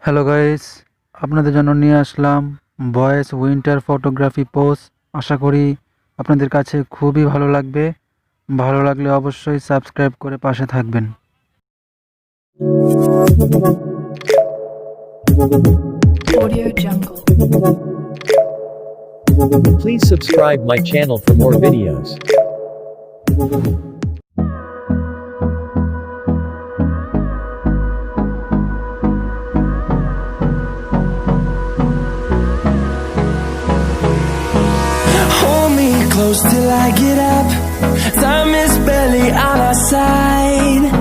Hello guys, আপনাদের জন্য নিয়ে আসলাম বয়েস উইন্টার ফটোগ্রাফি পোজ। আশা করি আপনাদের কাছে খুবই ভালো লাগবে। ভালো লাগলে অবশ্যই সাবস্ক্রাইব করে পাশে থাকবেন। Audio Jungle. Please subscribe my channel for more videos. Hold me close till I get up. Time is barely on our side.